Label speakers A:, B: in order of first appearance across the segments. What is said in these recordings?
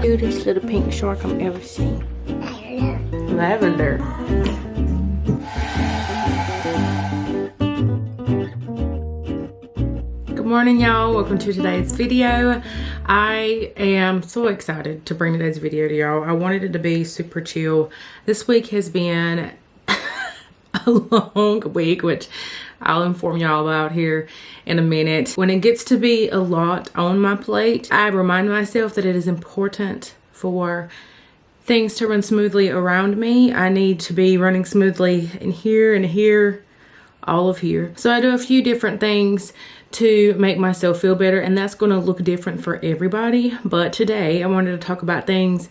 A: Cutest little pink shark I've ever seen. Lavender. Good morning, y'all. Welcome to today's video. I am so excited to bring today's video to y'all. I wanted it to be super chill. This week has been a long week, which I'll inform y'all about here in a minute. When it gets to be a lot on my plate, I remind myself that it is important for things to run smoothly around me. I need to be running smoothly in here and here, all of here. So I do a few different things to make myself feel better, and that's going to look different for everybody. But today I wanted to talk about things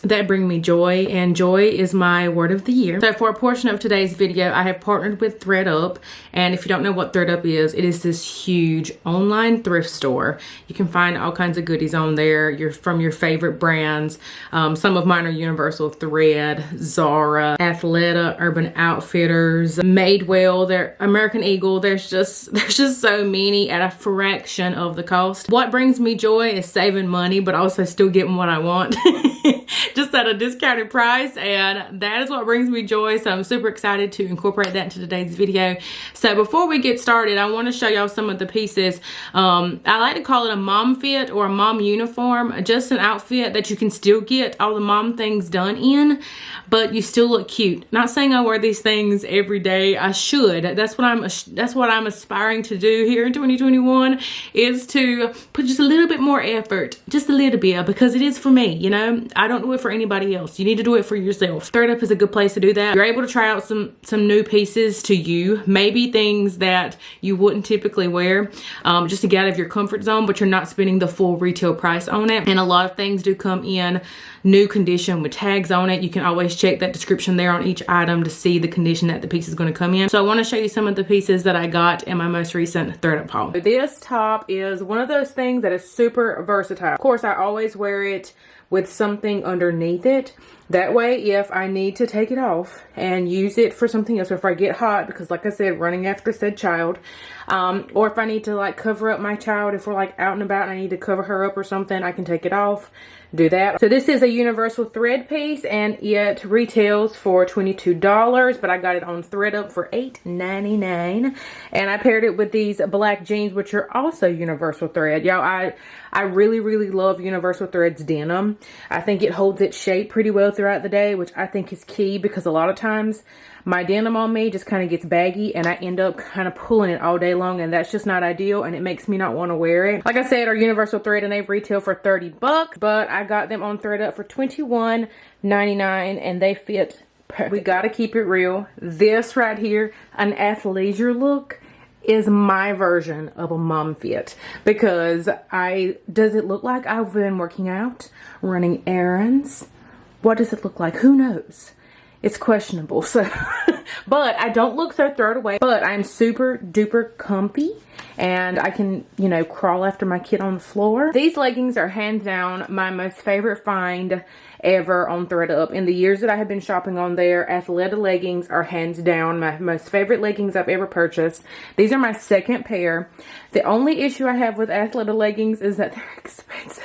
A: that bring me joy, and joy is my word of the year. So for a portion of today's video, I have partnered with thredUP, and if you don't know what thredUP is, it is this huge online thrift store. You can find all kinds of goodies on there, from your favorite brands. Some of mine are Universal Thread, Zara, Athleta, Urban Outfitters, Madewell, they're American Eagle. There's just so many at a fraction of the cost. What brings me joy is saving money, but also still getting what I want. Just at a discounted price, and that is what brings me joy. So I'm super excited to incorporate that into today's video. So before we get started, I want to show y'all some of the pieces. I like to call it a mom fit or a mom uniform, just an outfit that you can still get all the mom things done in, but you still look cute. Not saying I wear these things every day. I should. That's what I'm aspiring to do here in 2021, is to put just a little bit more effort, just a little bit, because it is for me, you know. I don't do it for anybody else. You need to do it for yourself. thredUP is a good place to do that. You're able to try out some new pieces to you, maybe things that you wouldn't typically wear, just to get out of your comfort zone, but you're not spending the full retail price on it. And a lot of things do come in new condition with tags on it. You can always check that description there on each item to see the condition that the piece is going to come in. So I want to show you some of the pieces that I got in my most recent thredUP haul. This top is one of those things that is super versatile. Of course, I always wear it with something underneath it. That way, if I need to take it off and use it for something else, or if I get hot, because like I said, running after said child, or if I need to like cover up my child, if we're like out and about and I need to cover her up or something, I can take it off, do that. So this is a universal thread piece, and it retails for $22, but I got it on thredUP for $8.99, and I paired it with these black jeans, which are also universal thread. Y'all, I really love universal threads denim. I think it holds its shape pretty well throughout the day, which I think is key, because a lot of times my denim on me just kind of gets baggy and I end up kind of pulling it all day long, and that's just not ideal, and it makes me not want to wear it. Like I said, our universal thread, and they retail for $30, but I got them on thredUP for $21.99, and they fit perfect. We got to keep it real. This right here, an athleisure look, is my version of a mom fit, because does it look like I've been working out, running errands? What does it look like? Who knows? It's questionable. So but I don't look so thrown away, but I'm super duper comfy, and I can, you know, crawl after my kid on the floor. These leggings are hands down my most favorite find ever on thredUP. In the years that I have been shopping on there, Athleta leggings are hands down my most favorite leggings I've ever purchased. These are my second pair. The only issue I have with Athleta leggings is that they're expensive.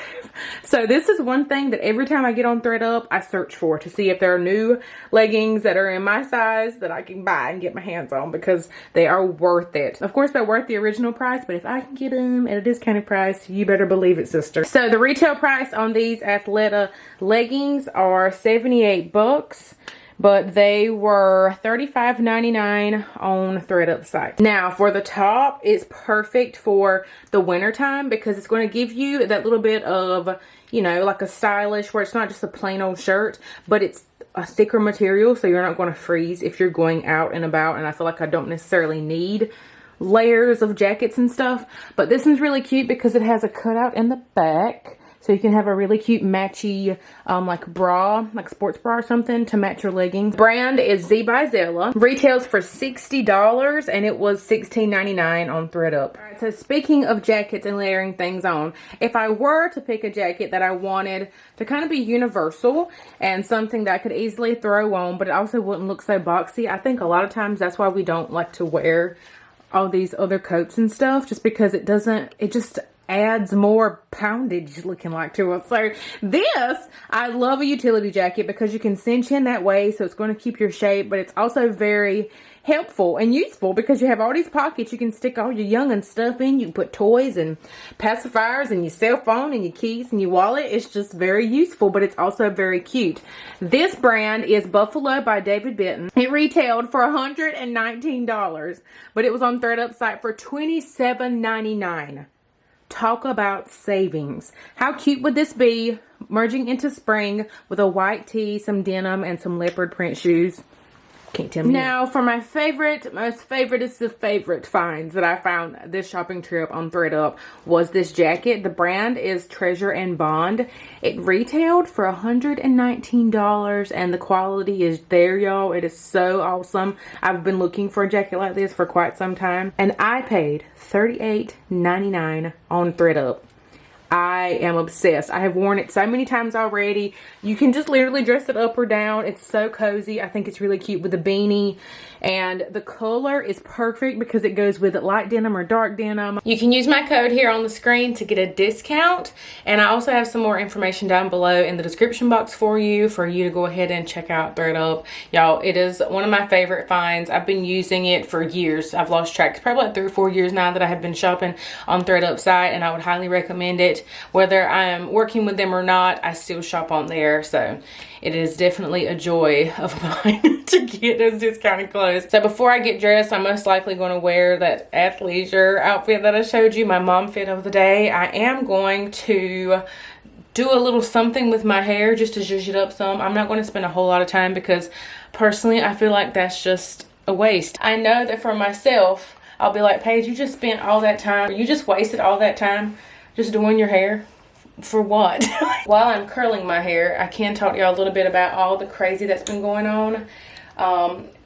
A: So this is one thing that every time I get on thredUP, I search for to see if there are new leggings that are in my size that I can buy and get my hands on, because they are worth it. Of course, they're worth the original price, but if I can get them at a discounted price, you better believe it, sister. So the retail price on these Athleta leggings are $78, but they were $35.99 on thredUP site. Now for the top, it's perfect for the winter time, because it's going to give you that little bit of, you know, like a stylish, where it's not just a plain old shirt, but it's a thicker material, so you're not going to freeze if you're going out and about. And I feel like I don't necessarily need layers of jackets and stuff, but this one's really cute because it has a cutout in the back. So you can have a really cute matchy like bra, like sports bra or something to match your leggings. Brand is Bayyybaay. Retails for $60 and it was $16.99 on thredUP. Alright, so speaking of jackets and layering things on, if I were to pick a jacket that I wanted to kind of be universal and something that I could easily throw on, but it also wouldn't look so boxy, I think a lot of times that's why we don't like to wear all these other coats and stuff, just because it just adds more poundage looking like to us. So this, I love a utility jacket because you can cinch in that way, so it's going to keep your shape, but it's also very helpful and useful because you have all these pockets you can stick all your young'un stuff in. You can put toys and pacifiers and your cell phone and your keys and your wallet. It's just very useful, but it's also very cute. This brand is Buffalo by David Benton. It retailed for $119, but it was on ThredUp site for $27.99. Talk about savings. How cute would this be? Merging into spring with a white tee, some denim, and some leopard print shoes. Can't tell me. Now, for my favorite, most favoriteest of favorite finds that I found this shopping trip on ThredUp was this jacket. The brand is Treasure and Bond. It retailed for $119, and the quality is there, y'all. It is so awesome. I've been looking for a jacket like this for quite some time, and I paid $38.99 on ThredUp. I am obsessed. I have worn it so many times already. You can just literally dress it up or down. It's so cozy. I think it's really cute with a beanie. And the color is perfect because it goes with light denim or dark denim. You can use my code here on the screen to get a discount. And I also have some more information down below in the description box for you to go ahead and check out ThredUp. Y'all, it is one of my favorite finds. I've been using it for years. I've lost track. It's probably like 3 or 4 years now that I have been shopping on ThredUp site, and I would highly recommend it. Whether I'm working with them or not, I still shop on there. So it is definitely a joy of mine to get those discounted clothes. So before I get dressed, I'm most likely going to wear that athleisure outfit that I showed you, my mom fit of the day. I am going to do a little something with my hair just to zhuzh it up some. I'm not going to spend a whole lot of time because personally I feel like that's just a waste. I know that for myself, I'll be like, Paige, you just spent all that time, or you just wasted all that time just doing your hair. For what? While I'm curling my hair, I can talk to y'all a little bit about all the crazy that's been going on.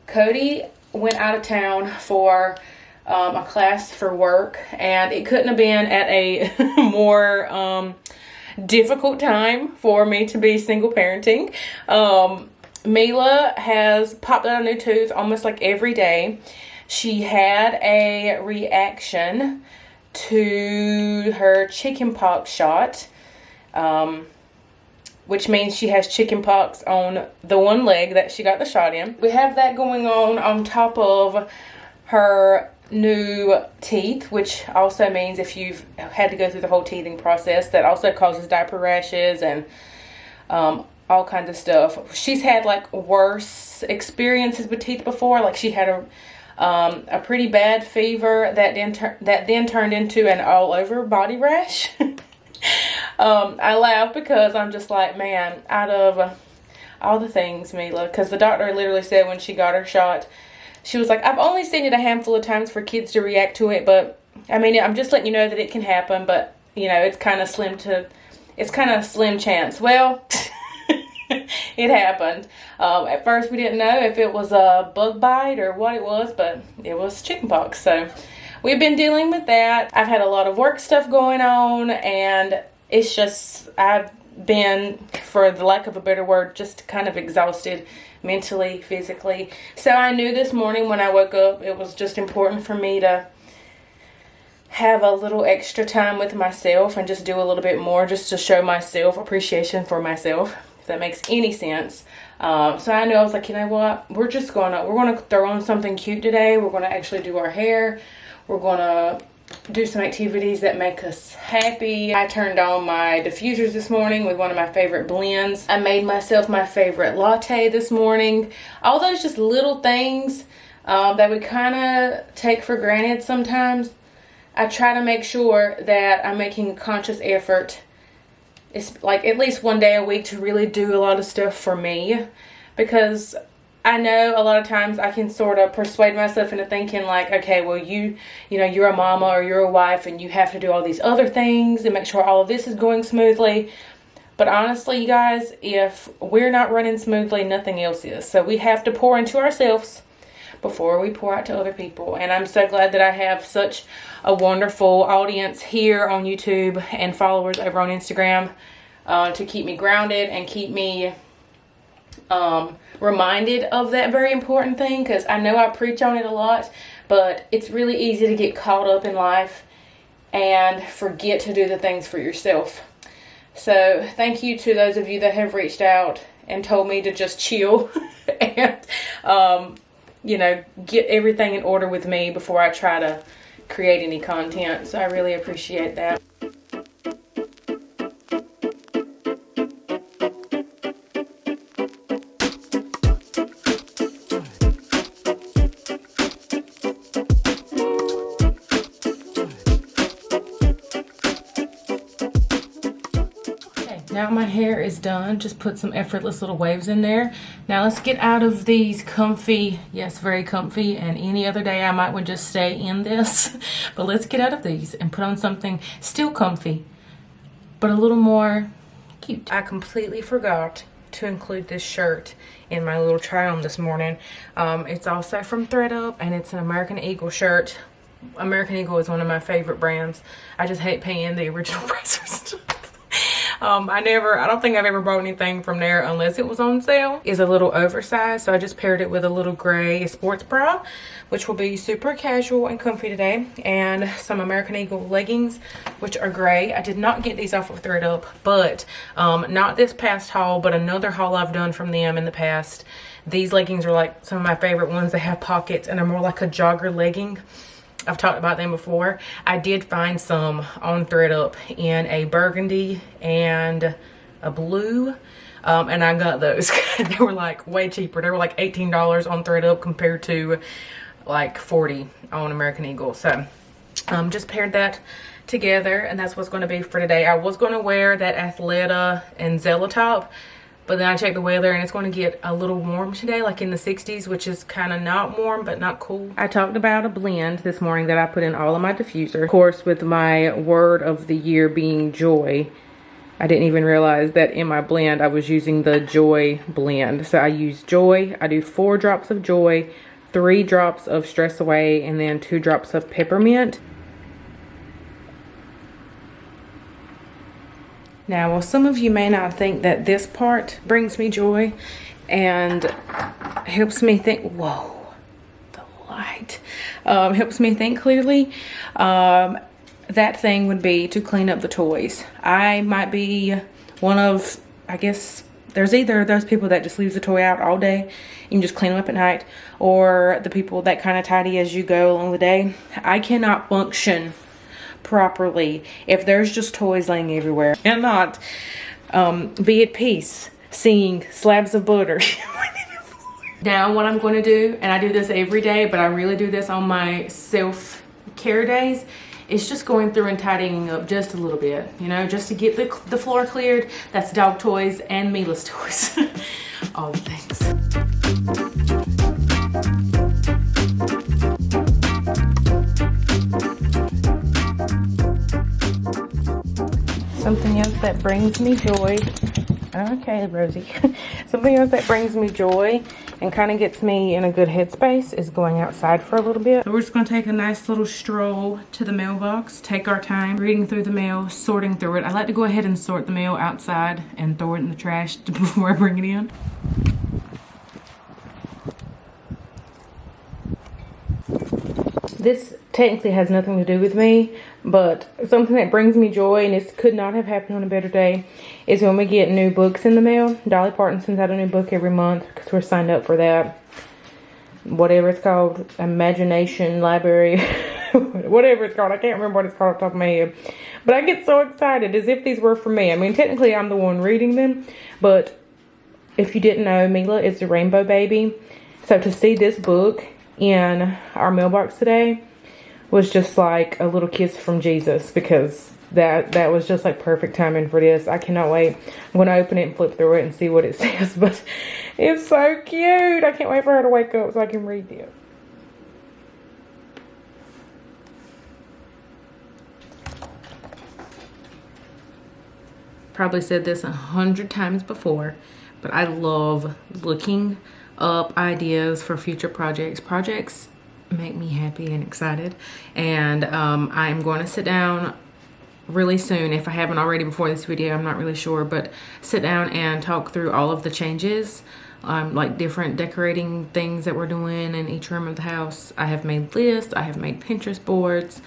A: Cody went out of town for a class for work, and it couldn't have been at a more difficult time for me to be single parenting. Mila has popped out a new tooth almost like every day. She had a reaction to her chickenpox shot, which means she has chickenpox on the one leg that she got the shot in. We have that going on top of her new teeth, which also means if you've had to go through the whole teething process, that also causes diaper rashes and all kinds of stuff. She's had like worse experiences with teeth before. Like she had a pretty bad fever that then turned into an all over body rash. I laugh because I'm just like, man, out of all the things, Mila, because the doctor literally said when she got her shot, she was like, I've only seen it a handful of times for kids to react to it, but I mean, I'm just letting you know that it can happen, but you know, it's kind of slim chance. Well, it happened. At first we didn't know if it was a bug bite or what it was, but it was chickenpox. So we've been dealing with that. I've had a lot of work stuff going on, and it's just, I've been, for the lack of a better word, just kind of exhausted mentally, physically. So I knew this morning when I woke up, it was just important for me to have a little extra time with myself and just do a little bit more just to show myself appreciation for myself, if that makes any sense. So I knew, I was like, you know what, we're gonna throw on something cute today. We're gonna actually do our hair. We're gonna do some activities that make us happy. I turned on my diffusers this morning with one of my favorite blends. I made myself my favorite latte this morning. All those just little things that we kind of take for granted sometimes. I try to make sure that I'm making a conscious effort. It's like at least one day a week to really do a lot of stuff for me, because I know a lot of times I can sort of persuade myself into thinking like, okay, well, you know, you're a mama or you're a wife and you have to do all these other things and make sure all of this is going smoothly. But honestly, you guys, if we're not running smoothly, nothing else is. So we have to pour into ourselves before we pour out to other people. And I'm so glad that I have such a wonderful audience here on YouTube and followers over on Instagram to keep me grounded and keep me reminded of that very important thing, because I know I preach on it a lot, but it's really easy to get caught up in life and forget to do the things for yourself. So thank you to those of you that have reached out and told me to just chill and, you know, get everything in order with me before I try to create any content. So I really appreciate that. Now my hair is done. Just put some effortless little waves in there. Now let's get out of these comfy, yes, very comfy, and any other day I might would just stay in this. But let's get out of these and put on something still comfy, but a little more cute. I completely forgot to include this shirt in my little try on this morning. It's also from thredUP, and it's an American Eagle shirt. American Eagle is one of my favorite brands. I just hate paying the original price for stuff. I don't think I've ever bought anything from there unless it was on sale. It's a little oversized, so I just paired it with a little gray sports bra, which will be super casual and comfy today, and some American Eagle leggings, which are gray. I did not get these off of thredUP, but not this past haul, but another haul I've done from them in the past. These leggings are like some of my favorite ones. They have pockets and are more like a jogger legging. I've talked about them before. I did find some on thredUP in a burgundy and a blue, and I got those. They were like way cheaper. They were like $18 on thredUP compared to like $40 on American Eagle. So just paired that together, and that's what's going to be for today. I was going to wear that Athleta and Zella top, but then I checked the weather and it's going to get a little warm today, like in the 60s, which is kind of not warm, but not cool. I talked about a blend this morning that I put in all of my diffuser. Of course, with my word of the year being joy, I didn't even realize that in my blend I was using the Joy blend. So I use Joy. I do 4 drops of Joy, 3 drops of Stress Away, and then 2 drops of Peppermint. Now, well, some of you may not think that this part brings me joy and helps me think, whoa, the light, helps me think clearly. That thing would be to clean up the toys. I might be one of, I guess, there's either those people that just leaves the toy out all day, you can just clean them up at night, or the people that kind of tidy as you go along the day. I cannot function properly if there's just toys laying everywhere. And not be at peace seeing slabs of butter. Now what I'm going to do, and I do this every day, but I really do this on my self-care days, is just going through and tidying up just a little bit, you know, just to get the floor cleared. That's dog toys and Mila's toys. All the things. Something else that brings me joy. Okay, Rosie. Something else that brings me joy and kind of gets me in a good headspace is going outside for a little bit. So we're just going to take a nice little stroll to the mailbox, take our time reading through the mail, sorting through it. I like to go ahead and sort the mail outside and throw it in the trash before I bring it in. This technically has nothing to do with me, but something that brings me joy, and this could not have happened on a better day, is when we get new books in the mail. Dolly Parton sends out a new book every month because we're signed up for that. Whatever it's called, Imagination Library, whatever it's called. I can't remember what it's called off the top of my head. But I get so excited as if these were for me. I mean, technically I'm the one reading them, but if you didn't know, Mila is the rainbow baby. So to see this book in our mailbox today was just like a little kiss from Jesus, because that was just like perfect timing for this. I cannot wait. I'm going to open it and flip through it and see what it says, but it's so cute. I can't wait for her to wake up so I can read it. Probably said this 100 times before, but I love looking up ideas for future projects. Projects make me happy and excited, and I'm going to sit down really soon, if I haven't already before this video, I'm not really sure, but sit down and talk through all of the changes, like different decorating things that we're doing in each room of the house. I have made lists, I have made Pinterest boards,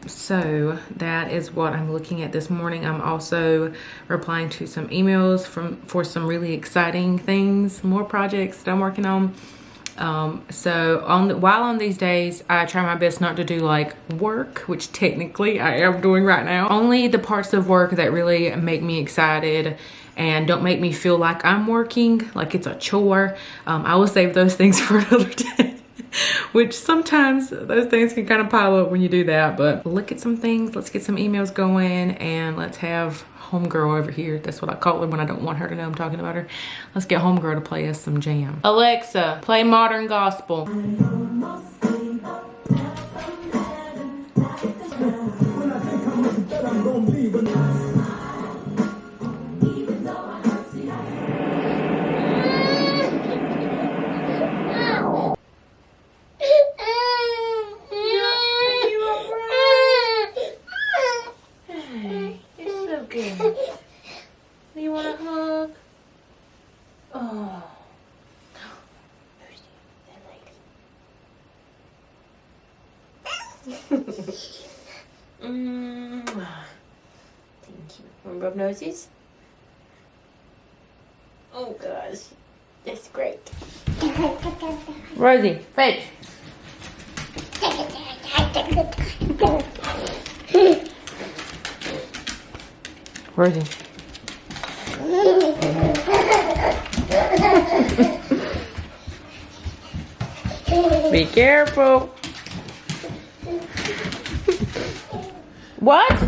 A: So that is what I'm looking at this morning. I'm also replying to some emails for some really exciting things, more projects that I'm working on. So while on these days, I try my best not to do like work, which technically I am doing right now. Only the parts of work that really make me excited and don't make me feel like I'm working, like it's a chore. I will save those things for another day. Which sometimes those things can kind of pile up when you do that. But look at some things. Let's get some emails going and let's have homegirl over here. That's what I call her when I don't want her to know I'm talking about her. Let's get homegirl to play us some jam. Alexa, play modern gospel. You want a hug? Oh. Thank you. Want to rub noses? Oh gosh. That's great. Rosie, fetch. Rosie. Be careful. What?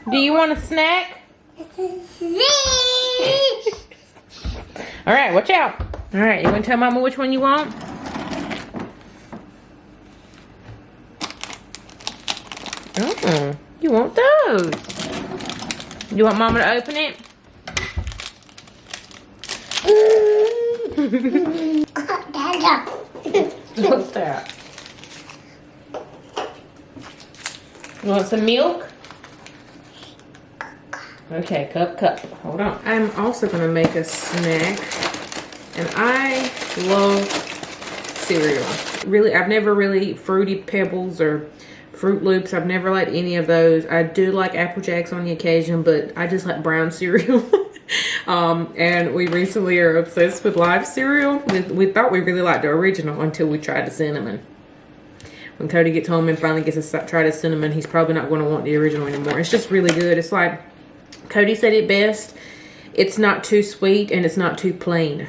A: Do you want a snack? All right, watch out. All right, you want to tell Mama which one you want? Oh, you want those. You want Mama to open it? What's that? You want some milk? Okay, cup. Hold on. I'm also gonna make a snack, and I love cereal. Really, I've never really Fruity Pebbles or Fruit Loops. I've never liked any of those. I do like Apple Jacks on the occasion, but I just like brown cereal. And we recently are obsessed with live cereal. We thought we really liked the original until we tried the cinnamon. When Cody gets home and finally gets to try the cinnamon, he's probably not going to want the original anymore. It's just really good. It's like, Cody said it best. It's not too sweet and it's not too plain.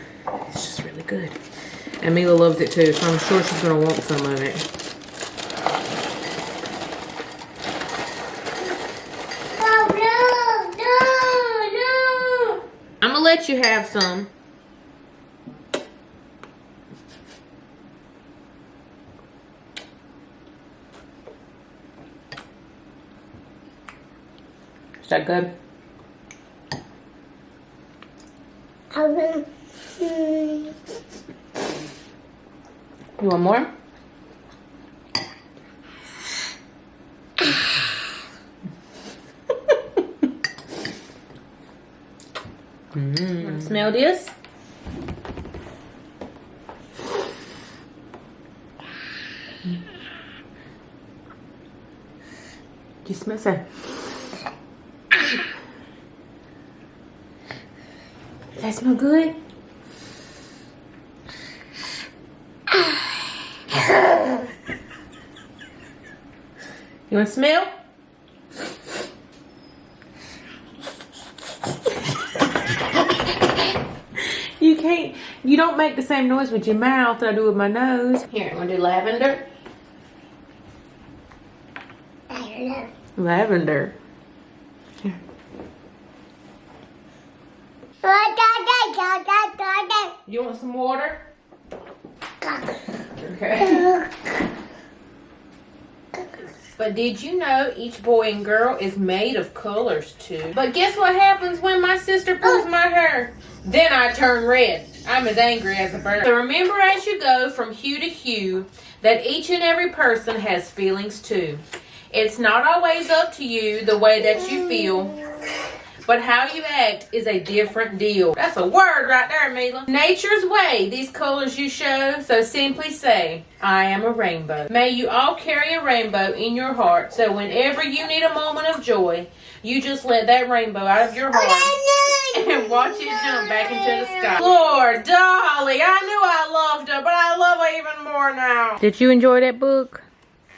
A: It's just really good. And Mila loves it too, so I'm sure she's going to want some of it. I'm gonna let you have some. Is that good? You want more? Want to smell this? Do you smell that? Does that smell good? You want to smell? You don't make the same noise with your mouth that I do with my nose. Here, want to do lavender? Lavender. Here. You want some water? Okay. But did you know each boy and girl is made of colors too? But guess what happens when my sister pulls my hair? Then I turn red. I'm as angry as a bird. So remember as you go from hue to hue that each and every person has feelings too. It's not always up to you the way that you feel, But how you act is a different deal. That's a word right there, Mila. Nature's way, these colors you show. So simply say, I am a rainbow. May you all carry a rainbow in your heart. So whenever you need a moment of joy, you just let that rainbow out of your heart and watch it jump back into the sky. Lord, Dolly, I knew I loved her, but I love her even more now. Did you enjoy that book?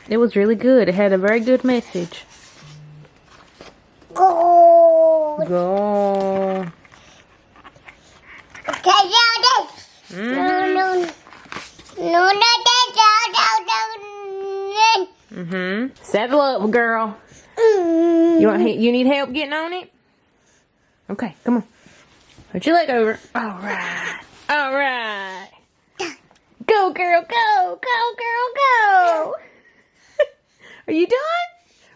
A: It was really good. It had a very good message. Go. Saddle up, girl. You need help getting on it? Okay, come on. Put your leg over. All right. All right. Go, girl, go. Go, girl, go. Are you done?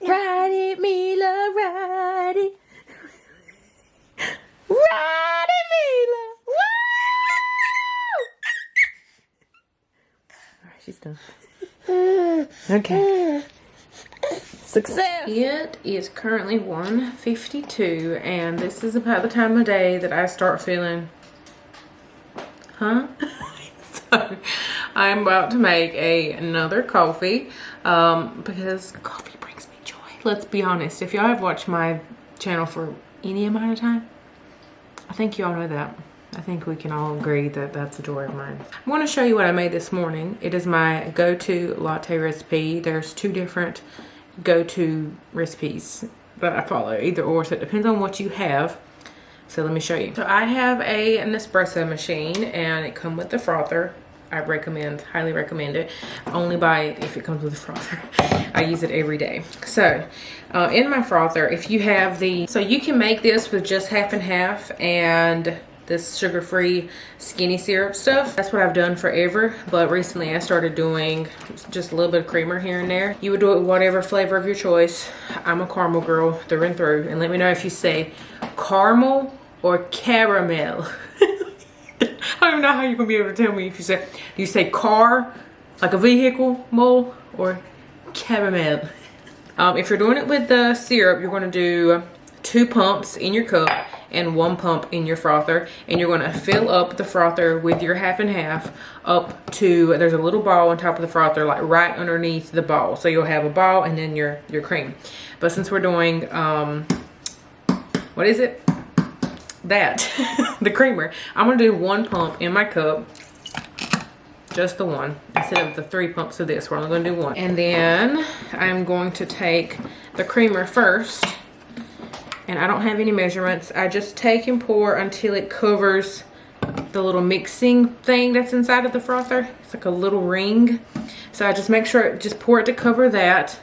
A: Ride it, Mila, ride it. Ride it, Mila. Woo! All right, she's done. Okay. Success! It is currently 1:52 and this is about the time of day that I start feeling, So I'm about to make another coffee because coffee brings me joy. Let's be honest, if y'all have watched my channel for any amount of time, I think y'all know that. I think we can all agree that that's a joy of mine. I want to show you what I made this morning. It is my go-to latte recipe. There's two different go-to recipes that I follow, either or, so it depends on what you have. So let me show you. So I have an espresso machine and it comes with the frother. I highly recommend it. Only buy it if it comes with a frother. I use it every day. So in my frother, if you have so you can make this with just half and half and this sugar-free skinny syrup stuff. That's what I've done forever, but recently I started doing just a little bit of creamer here and there. You would do it with whatever flavor of your choice. I'm a caramel girl through and through, and let me know if you say caramel or caramel. I don't even know how you're gonna be able to tell me if do you say car, like a vehicle, mole, or caramel. If you're doing it with the syrup, you're gonna do 2 pumps in your cup and 1 pump in your frother, and you're gonna fill up the frother with your half and half up to, there's a little ball on top of the frother, like right underneath the ball. So you'll have a ball and then your cream. But since we're doing, what is it? That, the creamer, I'm gonna do 1 pump in my cup, just the one, instead of the 3 pumps of this. We're only gonna do 1. And then I'm going to take the creamer first, and I don't have any measurements. I just take and pour until it covers the little mixing thing that's inside of the frother. It's like a little ring. So I just make sure, just pour it to cover that.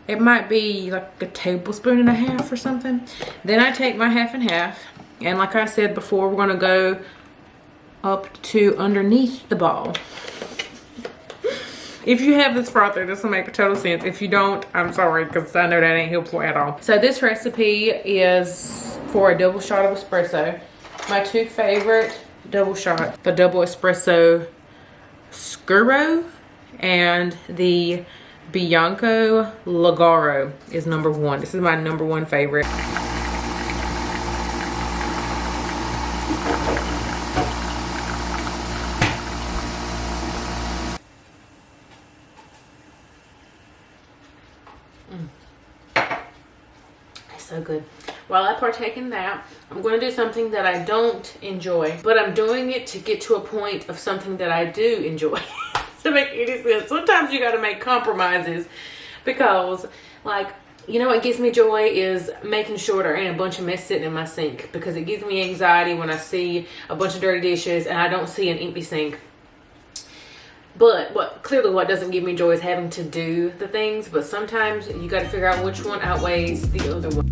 A: It might be like a tablespoon and a half or something. Then I take my half and half, and like I said before, we're gonna go up to underneath the ball. If you have this frother, this will make total sense. If you don't, I'm sorry, because I know that ain't helpful at all. So this recipe is for a double shot of espresso. My 2 favorite double shot, the double espresso Scuro and the Bianco Lagaro is #1. This is my #1 favorite. So good. While I partake in that, I'm going to do something that I don't enjoy, but I'm doing it to get to a point of something that I do enjoy. To make any sense. Sometimes you got to make compromises, because, like, you know what gives me joy is making sure there ain't a bunch of mess sitting in my sink, because it gives me anxiety when I see a bunch of dirty dishes and I don't see an empty sink. But what doesn't give me joy is having to do the things. But sometimes you got to figure out which one outweighs the other one.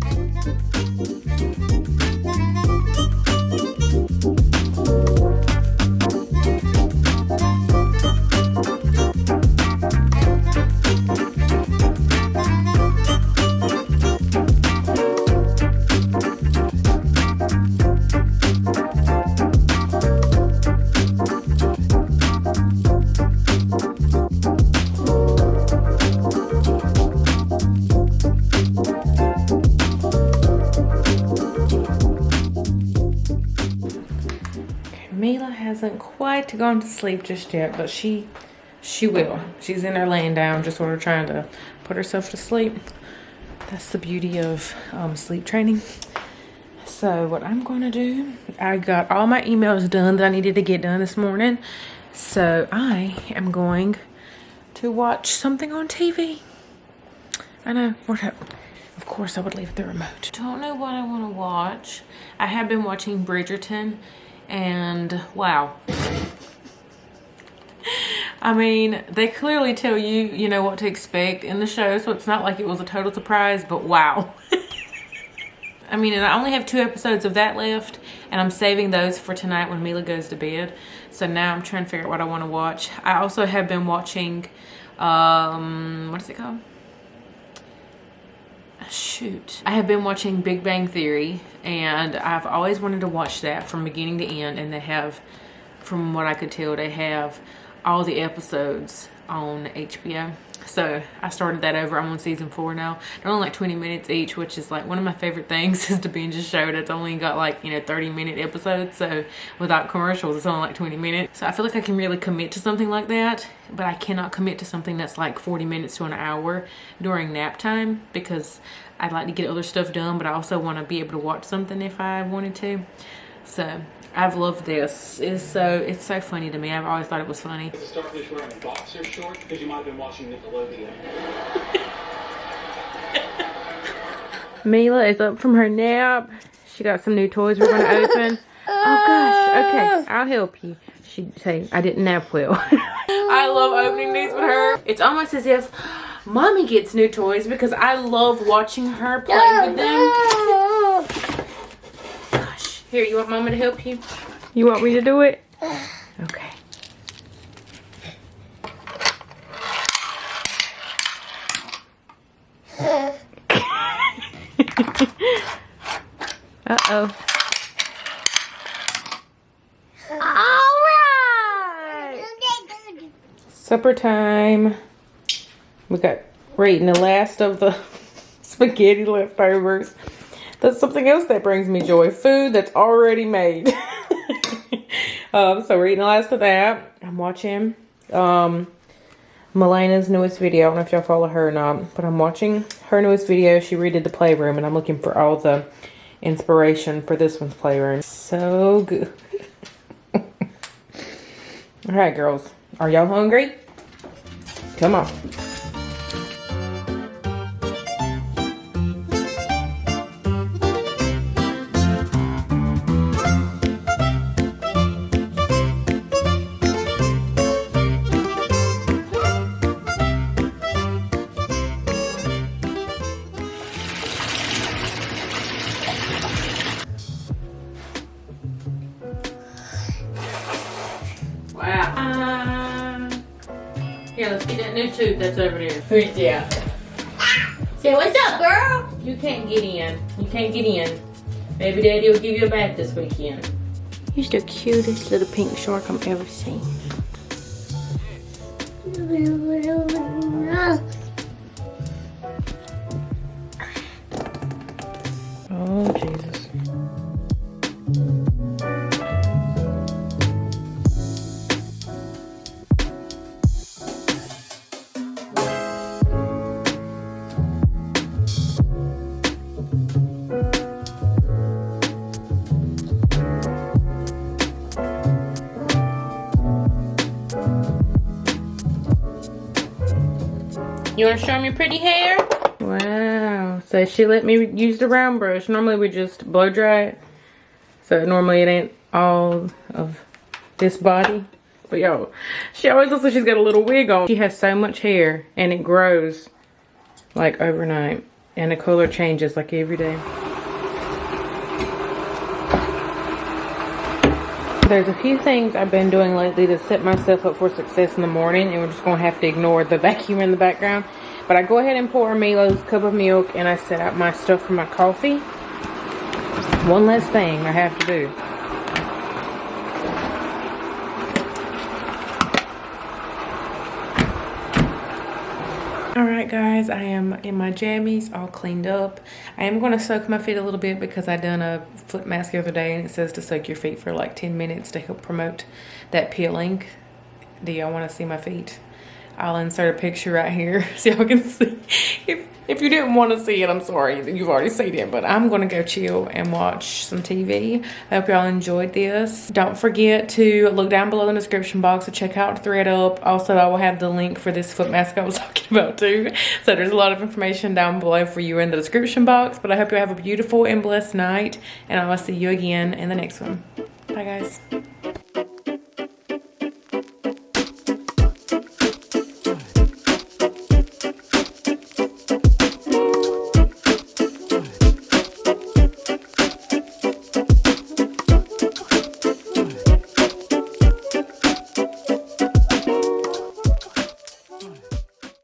A: hasn't quite gone to sleep just yet, but she will. She's in there laying down, just sort of trying to put herself to sleep. That's the beauty of sleep training. So what I'm going to do, I got all my emails done that I needed to get done this morning. So I am going to watch something on TV. I know, of course I would leave the remote. Don't know what I want to watch. I have been watching Bridgerton, and wow. I mean, they clearly tell you, you know, what to expect in the show, so it's not like it was a total surprise, but wow. I mean, and I only have 2 episodes of that left, and I'm saving those for tonight when Mila goes to bed. So now I'm trying to figure out what I want to watch. I also have been watching, what is it called? Shoot. I have been watching Big Bang Theory, and I've always wanted to watch that from beginning to end, and they have, from what I could tell, they have all the episodes on HBO. So I started that over. I'm on season 4 now. They're only like 20 minutes each, which is like one of my favorite things is to binge a show that's only got like, you know, 30-minute episodes. So without commercials, it's only like 20 minutes. So I feel like I can really commit to something like that, but I cannot commit to something that's like 40 minutes to an hour during nap time, because I'd like to get other stuff done, but I also want to be able to watch something if I wanted to. So I've loved this. It's so funny to me. I've always thought it was funny.
B: The starfish wearing boxer shorts because you might have been watching Nickelodeon.
A: Mila is up from her nap. She got some new toys we're going to open. Oh gosh, okay, I'll help you. She'd say, I didn't nap well. I love opening these with her. It's almost as if Mommy gets new toys because I love watching her play with them. Gosh, here, you want Mama to help you? You want me to do it? Okay. Uh-oh. Alright! Supper time. We're eating the last of the spaghetti leftovers. That's something else that brings me joy. Food that's already made. So we're eating the last of that. I'm watching Melena's newest video. I don't know if y'all follow her or not, but I'm watching her newest video. She redid the playroom, and I'm looking for all the inspiration for this one's playroom. So good. Alright, girls. Are y'all hungry? Come on. Here, let's get that new tube that's over there. Who's that? Say, what's up, girl? You can't get in. You can't get in. Baby Daddy will give you a bath this weekend. He's the cutest little pink shark I've ever seen. Oh, Jesus. You want to show them your pretty hair? Wow. So she let me use the round brush. Normally we just blow dry it. So normally it ain't all of this body. But yo, she always looks like she's got a little wig on. She has so much hair and it grows like overnight. And the color changes like every day. There's a few things I've been doing lately to set myself up for success in the morning, and we're just going to have to ignore the vacuum in the background. But I go ahead and pour Milo's cup of milk, and I set out my stuff for my coffee. One less thing I have to do. Alright right, guys, I am in my jammies, all cleaned up. I am going to soak my feet a little bit because I done a foot mask the other day and it says to soak your feet for like 10 minutes to help promote that peeling. Do y'all want to see my feet? I'll insert a picture right here so y'all can see. If you didn't want to see it, I'm sorry. You've already seen it. But I'm going to go chill and watch some TV. I hope y'all enjoyed this. Don't forget to look down below in the description box to check out thredUP. Also, I will have the link for this foot mask I was talking about too. So there's a lot of information down below for you in the description box. But I hope you have a beautiful and blessed night. And I will see you again in the next one. Bye, guys.